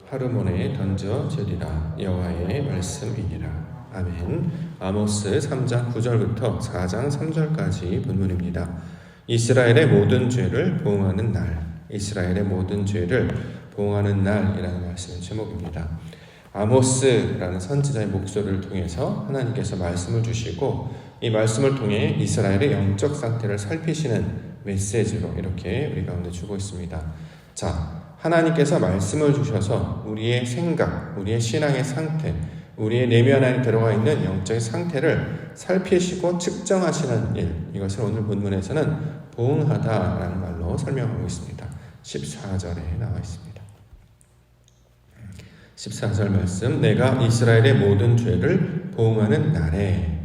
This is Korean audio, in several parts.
하루몬에 던져지리라. 여호와의 말씀이니라. 아멘. 아모스 3장 9절부터 4장 3절까지 본문입니다. 이스라엘의 모든 죄를 보응하는 날, 이스라엘의 모든 죄를 보응하는 날이라는 말씀의 제목입니다. 아모스라는 선지자의 목소리를 통해서 하나님께서 말씀을 주시고 이 말씀을 통해 이스라엘의 영적 상태를 살피시는 메시지로 이렇게 우리 가운데 주고 있습니다. 자, 하나님께서 말씀을 주셔서 우리의 생각, 우리의 신앙의 상태, 우리의 내면 안에 들어가 있는 영적인 상태를 살피시고 측정하시는 일, 이것을 오늘 본문에서는 보응하다라는 말로 설명하고 있습니다. 14절에 나와 있습니다. 14절 말씀, 내가 이스라엘의 모든 죄를 보응하는 날에.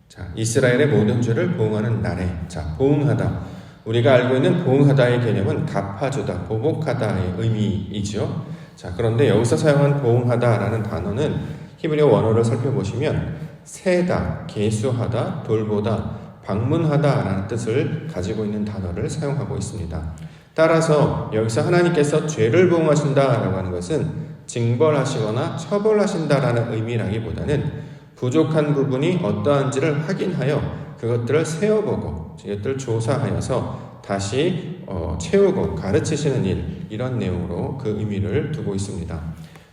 자, 이스라엘의 모든 죄를 보응하는 날에. 자, 보응하다. 우리가 알고 있는 보응하다의 개념은 갚아주다, 보복하다의 의미이죠. 자, 그런데 여기서 사용한 보응하다라는 단어는 히브리어 원어를 살펴보시면 세다, 계수하다, 돌보다, 방문하다라는 뜻을 가지고 있는 단어를 사용하고 있습니다. 따라서 여기서 하나님께서 죄를 보응하신다라고 하는 것은 징벌하시거나 처벌하신다라는 의미라기보다는 부족한 부분이 어떠한지를 확인하여 그것들을 세어보고 이것들을 조사하여서 다시 채우고 가르치시는 일, 이런 내용으로 그 의미를 두고 있습니다.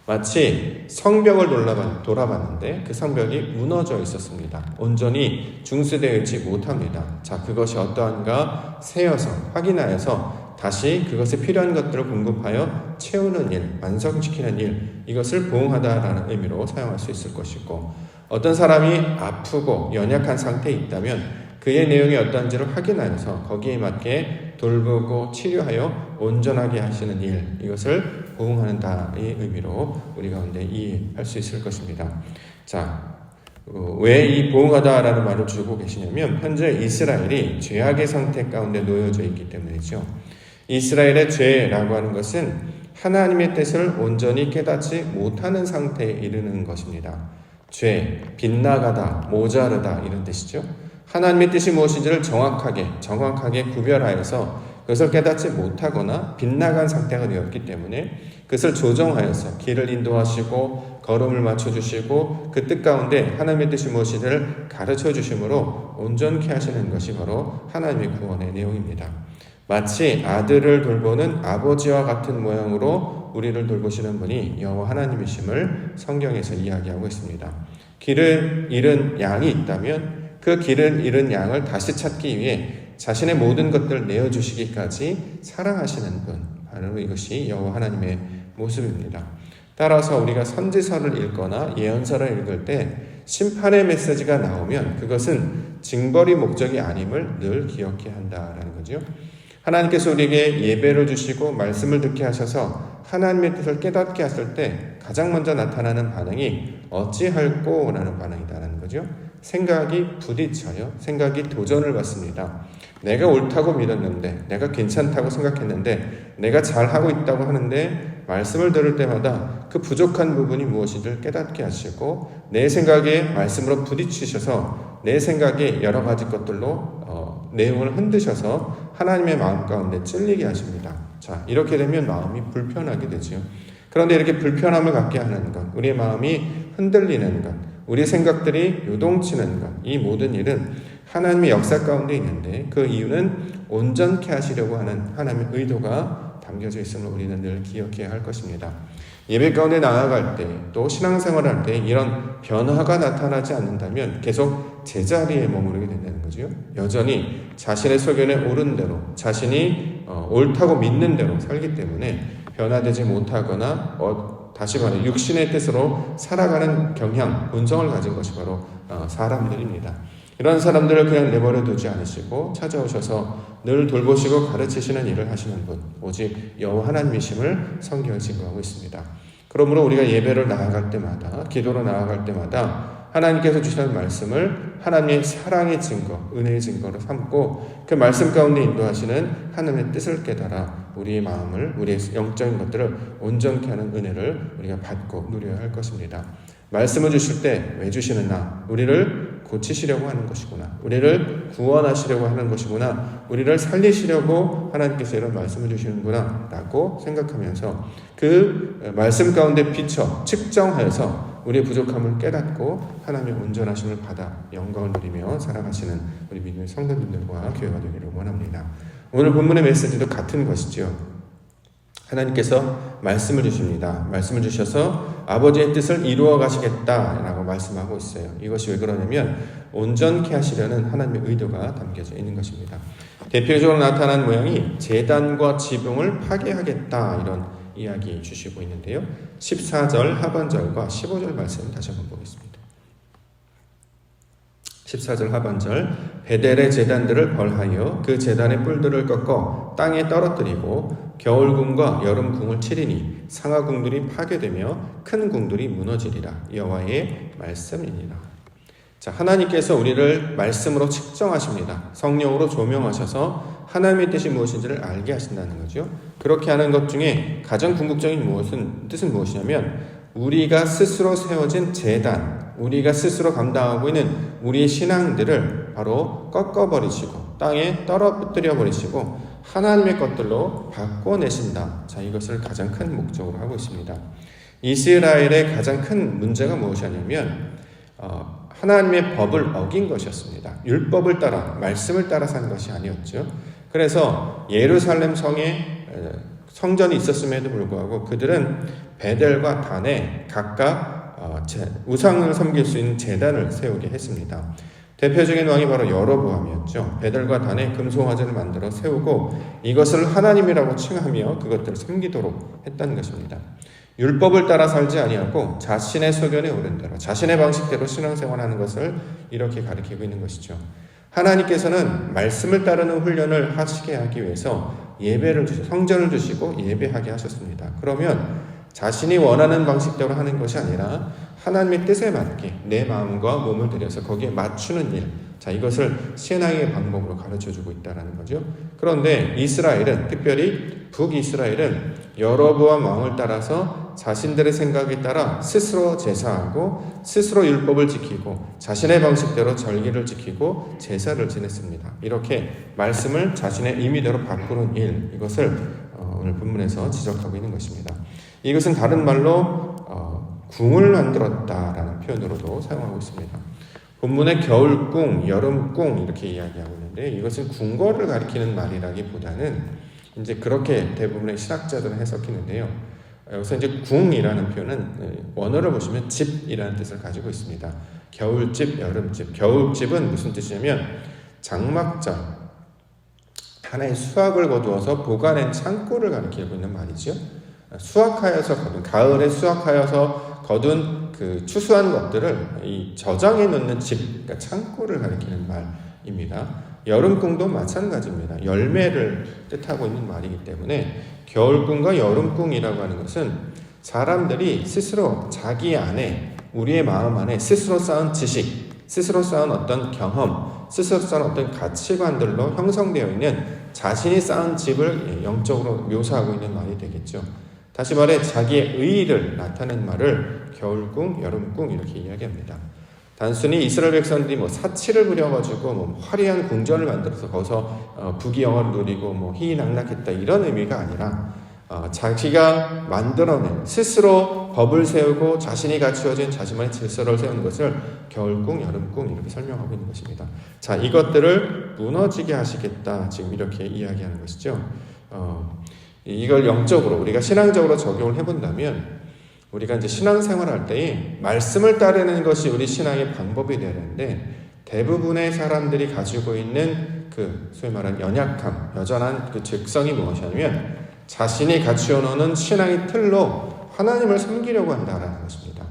마치 성벽을 돌아봤는데 그 성벽이 무너져 있었습니다. 온전히 중수되어 있지 못합니다. 자, 그것이 어떠한가 세어서 확인하여서 다시 그것에 필요한 것들을 공급하여 채우는 일, 완성시키는 일, 이것을 보응하다라는 의미로 사용할 수 있을 것이고, 어떤 사람이 아프고 연약한 상태에 있다면 그의 내용이 어떤지를 확인하여서 거기에 맞게 돌보고 치료하여 온전하게 하시는 일, 이것을 보응하는다의 의미로 우리 가운데 이해할 수 있을 것입니다. 자, 왜 이 보응하다라는 말을 주고 계시냐면 현재 이스라엘이 죄악의 상태 가운데 놓여져 있기 때문이죠. 이스라엘의 죄라고 하는 것은 하나님의 뜻을 온전히 깨닫지 못하는 상태에 이르는 것입니다. 죄, 빗나가다, 모자르다, 이런 뜻이죠. 하나님의 뜻이 무엇인지를 정확하게 구별하여서 그것을 깨닫지 못하거나 빗나간 상태가 되었기 때문에 그것을 조정하여서 길을 인도하시고 걸음을 맞춰주시고 그 뜻 가운데 하나님의 뜻이 무엇인지를 가르쳐 주심으로 온전케 하시는 것이 바로 하나님의 구원의 내용입니다. 마치 아들을 돌보는 아버지와 같은 모양으로 우리를 돌보시는 분이 여호와 하나님이심을 성경에서 이야기하고 있습니다. 길을 잃은 양이 있다면 그 길을 잃은 양을 다시 찾기 위해 자신의 모든 것들을 내어주시기까지 사랑하시는 분, 바로 이것이 여호와 하나님의 모습입니다. 따라서 우리가 선지서를 읽거나 예언서를 읽을 때 심판의 메시지가 나오면 그것은 징벌이 목적이 아님을 늘 기억해야 한다라는 거죠. 하나님께서 우리에게 예배를 주시고 말씀을 듣게 하셔서 하나님의 뜻을 깨닫게 하실 때 가장 먼저 나타나는 반응이 어찌할꼬 라는 반응이다라는 거죠. 생각이 부딪혀요. 생각이 도전을 받습니다. 내가 옳다고 믿었는데, 내가 괜찮다고 생각했는데, 내가 잘하고 있다고 하는데 말씀을 들을 때마다 그 부족한 부분이 무엇인지를 깨닫게 하시고 내 생각에 말씀으로 부딪히셔서 내 생각에 여러 가지 것들로 내용을 흔드셔서 하나님의 마음 가운데 찔리게 하십니다. 자, 이렇게 되면 마음이 불편하게 되죠. 그런데 이렇게 불편함을 갖게 하는 것, 우리의 마음이 흔들리는 것, 우리의 생각들이 요동치는 것, 이 모든 일은 하나님의 역사 가운데 있는데 그 이유는 온전케 하시려고 하는 하나님의 의도가 담겨져 있음을 우리는 늘 기억해야 할 것입니다. 예배 가운데 나아갈 때, 또 신앙생활을 할 때 이런 변화가 나타나지 않는다면 계속 제자리에 머무르게 된다는 거죠. 여전히 자신의 소견에 옳은 대로, 자신이 옳다고 믿는 대로 살기 때문에 변화되지 못하거나 다시 말해 육신의 뜻으로 살아가는 경향, 본성을 가진 것이 바로 사람들입니다. 이런 사람들을 그냥 내버려 두지 않으시고 찾아오셔서 늘 돌보시고 가르치시는 일을 하시는 분, 오직 여호와 하나님이심을 성경에 증거하고 있습니다. 그러므로 우리가 예배를 나아갈 때마다, 기도로 나아갈 때마다 하나님께서 주시는 말씀을 하나님의 사랑의 증거, 은혜의 증거로 삼고 그 말씀 가운데 인도하시는 하나님의 뜻을 깨달아 우리의 마음을, 우리의 영적인 것들을 온전케 하는 은혜를 우리가 받고 누려야 할 것입니다. 말씀을 주실 때 왜 주시느냐? 우리를 고치시려고 하는 것이구나. 우리를 구원하시려고 하는 것이구나. 우리를 살리시려고 하나님께서 이런 말씀을 주시는구나 라고 생각하면서 그 말씀 가운데 비춰 측정하여서 우리의 부족함을 깨닫고 하나님의 온전하심을 받아 영광을 누리며 살아가시는 우리 믿음의 성도님들과 교회가 되기를 원합니다. 오늘 본문의 메시지도 같은 것이죠. 하나님께서 말씀을 주십니다. 말씀을 주셔서 아버지의 뜻을 이루어 가시겠다라고 말씀하고 있어요. 이것이 왜 그러냐면 온전케 하시려는 하나님의 의도가 담겨져 있는 것입니다. 대표적으로 나타난 모양이 제단과 지붕을 파괴하겠다 이런 이야기 주시고 있는데요. 14절 하반절과 15절 말씀 다시 한번 보겠습니다. 14절 하반절 베델의 제단들을 벌하여 그 제단의 뿔들을 꺾어 땅에 떨어뜨리고 겨울궁과 여름궁을 치리니 상하궁들이 파괴되며 큰 궁들이 무너지리라. 여호와의 말씀이니라. 자, 하나님께서 우리를 말씀으로 측정하십니다. 성령으로 조명하셔서 하나님의 뜻이 무엇인지를 알게 하신다는 거죠. 그렇게 하는 것 중에 가장 궁극적인 뜻은 무엇이냐면 우리가 스스로 세워진 제단, 우리가 스스로 감당하고 있는 우리의 신앙들을 바로 꺾어버리시고 땅에 떨어뜨려 버리시고 하나님의 것들로 바꿔내신다. 자, 이것을 가장 큰 목적으로 하고 있습니다. 이스라엘의 가장 큰 문제가 무엇이냐면 하나님의 법을 어긴 것이었습니다. 율법을 따라 말씀을 따라 산 것이 아니었죠. 그래서 예루살렘 성에 성전이 있었음에도 불구하고 그들은 베델과 단에 각각 우상을 섬길 수 있는 제단을 세우게 했습니다. 대표적인 왕이 바로 여로보암이었죠. 베델과 단에 금송아지를 만들어 세우고 이것을 하나님이라고 칭하며 그것들을 섬기도록 했다는 것입니다. 율법을 따라 살지 아니하고 자신의 소견에 오른 대로 자신의 방식대로 신앙생활하는 것을 이렇게 가리키고 있는 것이죠. 하나님께서는 말씀을 따르는 훈련을 하시게 하기 위해서 예배를 주시고 성전을 주시고 예배하게 하셨습니다. 그러면 자신이 원하는 방식대로 하는 것이 아니라 하나님의 뜻에 맞게 내 마음과 몸을 들여서 거기에 맞추는 일, 자, 이것을 신앙의 방법으로 가르쳐주고 있다는 거죠. 그런데 이스라엘은, 특별히 북이스라엘은 여로보암 왕을 따라서 자신들의 생각에 따라 스스로 제사하고 스스로 율법을 지키고 자신의 방식대로 절기를 지키고 제사를 지냈습니다. 이렇게 말씀을 자신의 임의대로 바꾸는 일, 이것을 오늘 본문에서 지적하고 있는 것입니다. 이것은 다른 말로 궁을 만들었다라는 표현으로도 사용하고 있습니다. 본문에 겨울궁, 여름궁 이렇게 이야기하고 있는데 이것은 궁궐을 가리키는 말이라기보다는 이제 그렇게 대부분의 신학자들은 해석했는데요. 여기서 이제 궁이라는 표현은 원어를 보시면 집이라는 뜻을 가지고 있습니다. 겨울집, 여름집. 겨울집은 무슨 뜻이냐면 장막장, 하나의 수확을 거두어서 보관한 창고를 가리키고 있는 말이죠. 수확하여서 거둔, 가을에 수확하여서 거둔 그 추수한 것들을 이 저장해 놓는 집, 그러니까 창고를 가리키는 말입니다. 여름궁도 마찬가지입니다. 열매를 뜻하고 있는 말이기 때문에 겨울궁과 여름궁이라고 하는 것은 사람들이 스스로 자기 안에, 우리의 마음 안에 스스로 쌓은 지식, 스스로 쌓은 어떤 경험, 스스로 쌓은 어떤 가치관들로 형성되어 있는 자신이 쌓은 집을 영적으로 묘사하고 있는 말이 되겠죠. 다시 말해 자기의 의의를 나타낸 말을 겨울궁, 여름궁 이렇게 이야기합니다. 단순히 이스라엘 백성들이 사치를 부려가지고 화려한 궁전을 만들어서 거기서 부귀영화를 누리고 희희낙락했다 이런 의미가 아니라 자기가 만들어낸 스스로 법을 세우고 자신이 갖추어진 자신만의 질서를 세우는 것을 겨울궁, 여름궁 이렇게 설명하고 있는 것입니다. 자, 이것들을 무너지게 하시겠다 지금 이렇게 이야기하는 것이죠. 이걸 영적으로 우리가 신앙적으로 적용을 해본다면 우리가 이제 신앙생활할 때에 말씀을 따르는 것이 우리 신앙의 방법이 되는데 대부분의 사람들이 가지고 있는 그 소위 말하는 연약함, 여전한 그 특성이 무엇이냐면 자신이 갖추어 놓는 신앙의 틀로 하나님을 섬기려고 한다는 것입니다.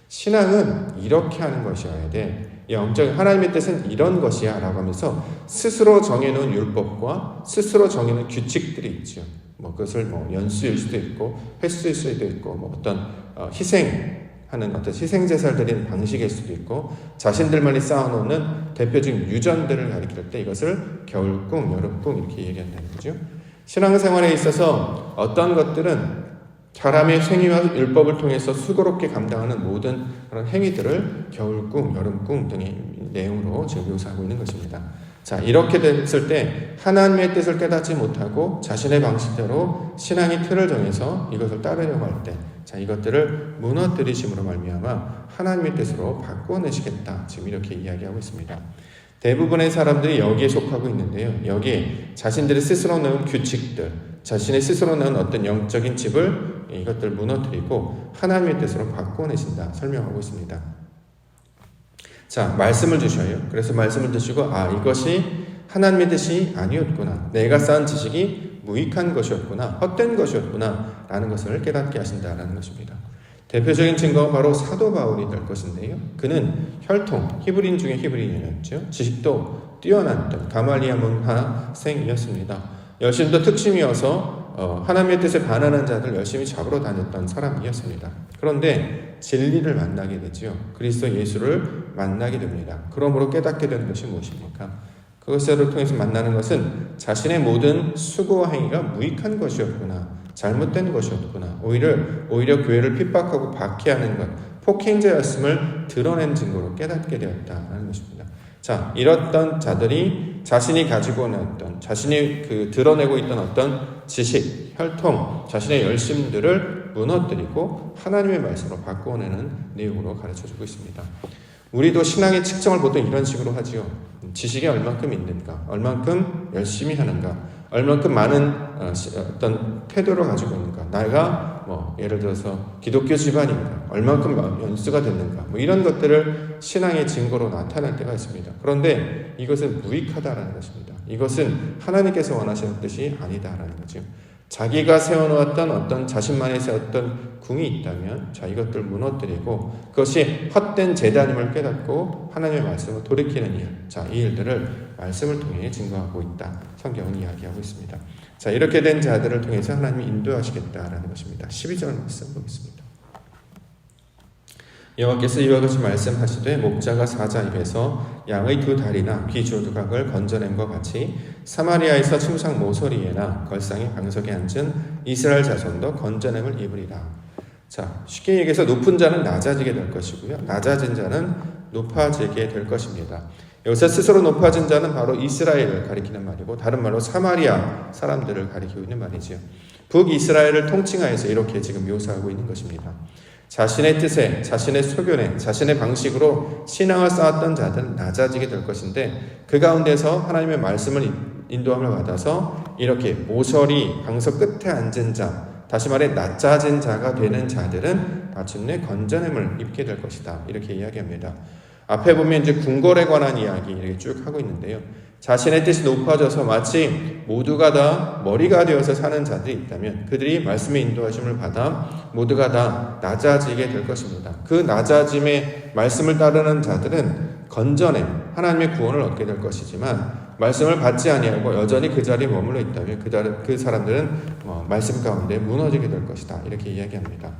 신앙은 이렇게 하는 것이어야 돼. 영적인 하나님의 뜻은 이런 것이야 라고 하면서 스스로 정해놓은 율법과 스스로 정해놓은 규칙들이 있죠. 그것을 연수일 수도 있고 횟수일 수도 있고 어떤 희생하는 어떤 희생제사를 드리는 방식일 수도 있고 자신들만이 쌓아놓는 대표적인 유전들을 가리킬 때 이것을 겨울궁, 여름궁 이렇게 얘기한다는 거죠. 신앙생활에 있어서 어떤 것들은 사람의 생애와 율법을 통해서 수고롭게 감당하는 모든 그런 행위들을 겨울궁, 여름궁 등의 내용으로 지금 묘사하고 있는 것입니다. 자, 이렇게 됐을 때 하나님의 뜻을 깨닫지 못하고 자신의 방식대로 신앙의 틀을 정해서 이것을 따르려고 할 때, 자, 이것들을 무너뜨리심으로 말미암아 하나님의 뜻으로 바꿔내시겠다. 지금 이렇게 이야기하고 있습니다. 대부분의 사람들이 여기에 속하고 있는데요. 여기에 자신들이 스스로 넣은 규칙들, 자신의 스스로 넣은 어떤 영적인 집을 이것들 무너뜨리고 하나님의 뜻으로 바꿔내신다. 설명하고 있습니다. 자, 말씀을 주셔요. 그래서 말씀을 드시고 이것이 하나님의 뜻이 아니었구나. 내가 쌓은 지식이 무익한 것이었구나. 헛된 것이었구나. 라는 것을 깨닫게 하신다라는 것입니다. 대표적인 증거가 바로 사도 바울이 될 것인데요. 그는 혈통, 히브리인 중에 히브리인이었죠. 지식도 뛰어났던 가말리아 문하생이었습니다. 열심도 특심이어서 하나님의 뜻에 반하는 자들 열심히 잡으러 다녔던 사람이었습니다. 그런데 진리를 만나게 되지요. 그리스도 예수를 만나게 됩니다. 그러므로 깨닫게 되는 것이 무엇입니까? 그것을 통해서 만나는 것은 자신의 모든 수고와 행위가 무익한 것이었구나. 잘못된 것이었구나. 오히려 교회를 핍박하고 박해하는 것, 폭행자였음을 드러낸 증거로 깨닫게 되었다는 것입니다. 자, 이랬던 자들이 자신이 가지고 있는 자신이 드러내고 있던 어떤 지식, 혈통, 자신의 열심들을 무너뜨리고 하나님의 말씀으로 바꿔내는 내용으로 가르쳐주고 있습니다. 우리도 신앙의 측정을 보통 이런 식으로 하지요. 지식이 얼만큼 있는가, 얼만큼 열심히 하는가, 얼만큼 많은 어떤 태도를 가지고 있는가, 내가 예를 들어서 기독교 집안인가, 얼만큼 연수가 됐는가, 이런 것들을 신앙의 증거로 나타낼 때가 있습니다. 그런데 이것은 무익하다라는 것입니다. 이것은 하나님께서 원하시는 뜻이 아니다라는 거죠. 자기가 세워놓았던 어떤 자신만의 세웠던 궁이 있다면, 자, 이것들 무너뜨리고 그것이 헛된 재단임을 깨닫고 하나님의 말씀을 돌이키는 일, 자, 이 일들을 말씀을 통해 증거하고 있다. 성경은 이야기하고 있습니다. 자, 이렇게 된 자들을 통해서 하나님이 인도하시겠다라는 것입니다. 12절 말씀 보겠습니다. 여호와께서 이와 같이 말씀하시되 목자가 사자 입에서 양의 두 다리나 귀 조각을 건져낸과 같이 사마리아에서 침상 모서리에나 걸상의 방석에 앉은 이스라엘 자손도 건져냄을 입으리라. 자, 쉽게 얘기해서 높은 자는 낮아지게 될 것이고요, 낮아진 자는 높아지게 될 것입니다. 여기서 스스로 높아진 자는 바로 이스라엘을 가리키는 말이고, 다른 말로 사마리아 사람들을 가리키고 있는 말이지요. 북이스라엘을 통칭하여서 이렇게 지금 묘사하고 있는 것입니다. 자신의 뜻에, 자신의 소견에, 자신의 방식으로 신앙을 쌓았던 자들은 낮아지게 될 것인데, 그 가운데서 하나님의 말씀을 인도함을 받아서 이렇게 모서리, 방석 끝에 앉은 자, 다시 말해 낮아진 자가 되는 자들은 마침내 건져냄을 입게 될 것이다. 이렇게 이야기합니다. 앞에 보면 이제 궁궐에 관한 이야기 이렇게 쭉 하고 있는데요. 자신의 뜻이 높아져서 마치 모두가 다 머리가 되어서 사는 자들이 있다면 그들이 말씀의 인도하심을 받아 모두가 다 낮아지게 될 것입니다. 그 낮아짐의 말씀을 따르는 자들은 건져냄, 하나님의 구원을 얻게 될 것이지만 말씀을 받지 아니하고 여전히 그 자리에 머물러 있다면 그 사람들은 말씀 가운데 무너지게 될 것이다. 이렇게 이야기합니다.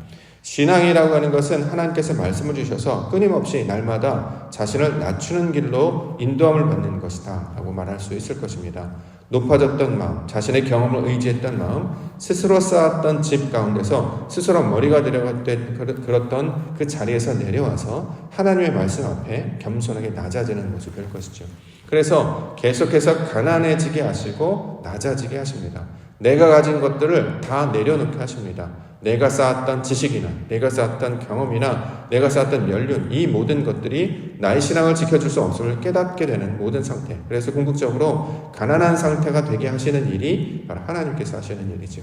신앙이라고 하는 것은 하나님께서 말씀을 주셔서 끊임없이 날마다 자신을 낮추는 길로 인도함을 받는 것이다 라고 말할 수 있을 것입니다. 높아졌던 마음, 자신의 경험을 의지했던 마음, 스스로 쌓았던 집 가운데서 스스로 머리가 들었던 그 자리에서 내려와서 하나님의 말씀 앞에 겸손하게 낮아지는 모습이 될 것이죠. 그래서 계속해서 가난해지게 하시고 낮아지게 하십니다. 내가 가진 것들을 다 내려놓게 하십니다. 내가 쌓았던 지식이나 내가 쌓았던 경험이나 내가 쌓았던 연륜, 이 모든 것들이 나의 신앙을 지켜줄 수 없음을 깨닫게 되는 모든 상태, 그래서 궁극적으로 가난한 상태가 되게 하시는 일이 바로 하나님께서 하시는 일이죠.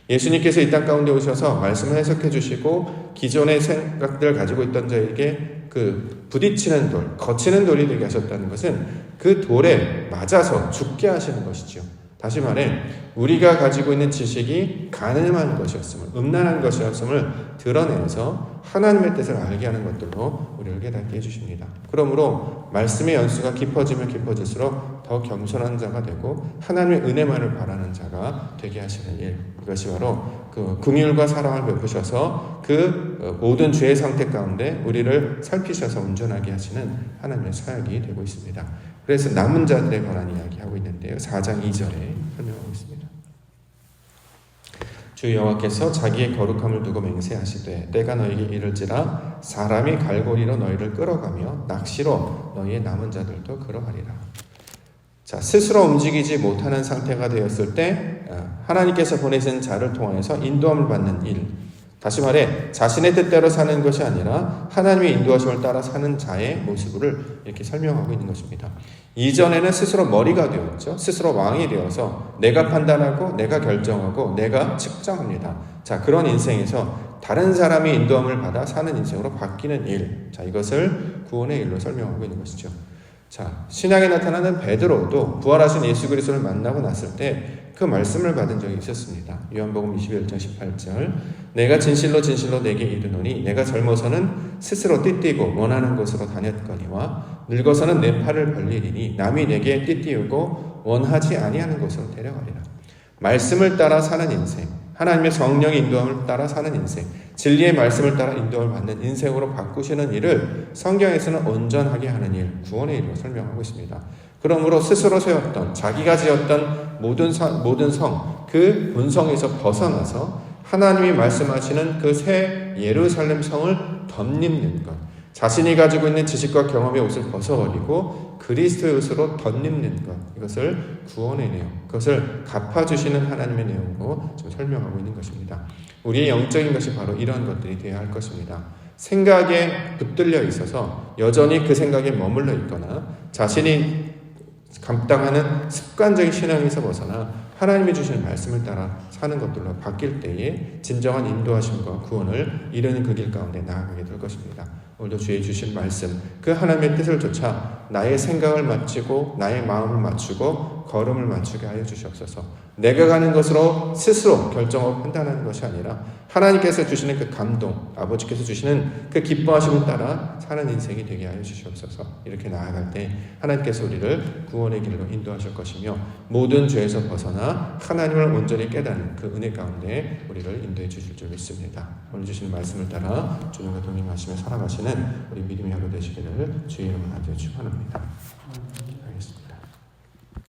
예수님께서 이 땅 가운데 오셔서 말씀을 해석해 주시고 기존의 생각들을 가지고 있던 자에게 그 부딪히는 돌, 거치는 돌이 되게 하셨다는 것은 그 돌에 맞아서 죽게 하시는 것이죠. 다시 말해 우리가 가지고 있는 지식이 가늠한 것이었음을, 음란한 것이었음을 드러내면서 하나님의 뜻을 알게 하는 것들로 우리를 깨닫게 해주십니다. 그러므로 말씀의 연수가 깊어지면 깊어질수록 더 겸손한 자가 되고 하나님의 은혜만을 바라는 자가 되게 하시는 일, 이것이 바로 그 긍휼과 사랑을 베푸셔서 그 모든 죄의 상태 가운데 우리를 살피셔서 온전하게 하시는 하나님의 사역이 되고 있습니다. 그래서 남은 자들에 관한 이야기하고 있는데요. 4장 2절에 설명하고 있습니다. 주 여호와께서 자기의 거룩함을 두고 맹세하시되 때가 너에게 이를지라 사람이 갈고리로 너희를 끌어가며 낚시로 너희의 남은 자들도 그러하리라. 자, 스스로 움직이지 못하는 상태가 되었을 때 하나님께서 보내신 자를 통해서 인도함을 받는 일, 다시 말해 자신의 뜻대로 사는 것이 아니라 하나님의 인도하심을 따라 사는 자의 모습을 이렇게 설명하고 있는 것입니다. 이전에는 스스로 머리가 되었죠. 스스로 왕이 되어서 내가 판단하고 내가 결정하고 내가 측정합니다. 자, 그런 인생에서 다른 사람이 인도함을 받아 사는 인생으로 바뀌는 일, 자, 이것을 구원의 일로 설명하고 있는 것이죠. 자, 신약에 나타나는 베드로도 부활하신 예수 그리스도를 만나고 났을 때 그 말씀을 받은 적이 있었습니다. 요한복음 21장 18절 내가 진실로 진실로 내게 이르노니 내가 젊어서는 스스로 띠띠고 원하는 곳으로 다녔거니와 늙어서는 내 팔을 벌리리니 남이 내게 띠띠우고 원하지 아니하는 곳으로 데려가리라. 말씀을 따라 사는 인생, 하나님의 성령의 인도함을 따라 사는 인생, 진리의 말씀을 따라 인도함을 받는 인생으로 바꾸시는 일을 성경에서는 온전하게 하는 일, 구원의 일로 설명하고 있습니다. 그러므로 스스로 세웠던, 자기가 지었던 모든 성, 그 본성에서 벗어나서 하나님이 말씀하시는 그 새 예루살렘 성을 덧입는 것, 자신이 가지고 있는 지식과 경험의 옷을 벗어버리고 그리스도의 옷으로 덧입는 것, 이것을 구원의 내용, 그것을 갚아주시는 하나님의 내용으로 지금 설명하고 있는 것입니다. 우리의 영적인 것이 바로 이러한 것들이 되어야 할 것입니다. 생각에 붙들려 있어서 여전히 그 생각에 머물러 있거나 자신이 감당하는 습관적인 신앙에서 벗어나 하나님이 주시는 말씀을 따라 사는 것들로 바뀔 때에 진정한 인도하심과 구원을 이루는 그 길 가운데 나아가게 될 것입니다. 오늘도 주의 주신 말씀, 그 하나님의 뜻을 쫓아 나의 생각을 맞추고 나의 마음을 맞추고 걸음을 맞추게 하여 주시옵소서. 내가 가는 것으로 스스로 결정하고 판단하는 것이 아니라 하나님께서 주시는 그 감동, 아버지께서 주시는 그 기뻐하심을 따라 사는 인생이 되게 하여 주시옵소서. 이렇게 나아갈 때 하나님께서 우리를 구원의 길로 인도하실 것이며 모든 죄에서 벗어나 하나님을 온전히 깨닫는 그 은혜 가운데 우리를 인도해 주실 줄 믿습니다. 오늘 주시는 말씀을 따라 주님과 동행하시며 살아가시는 우리 믿음의 하루 되시기를 주의 이름으로 간절히 축원합니다.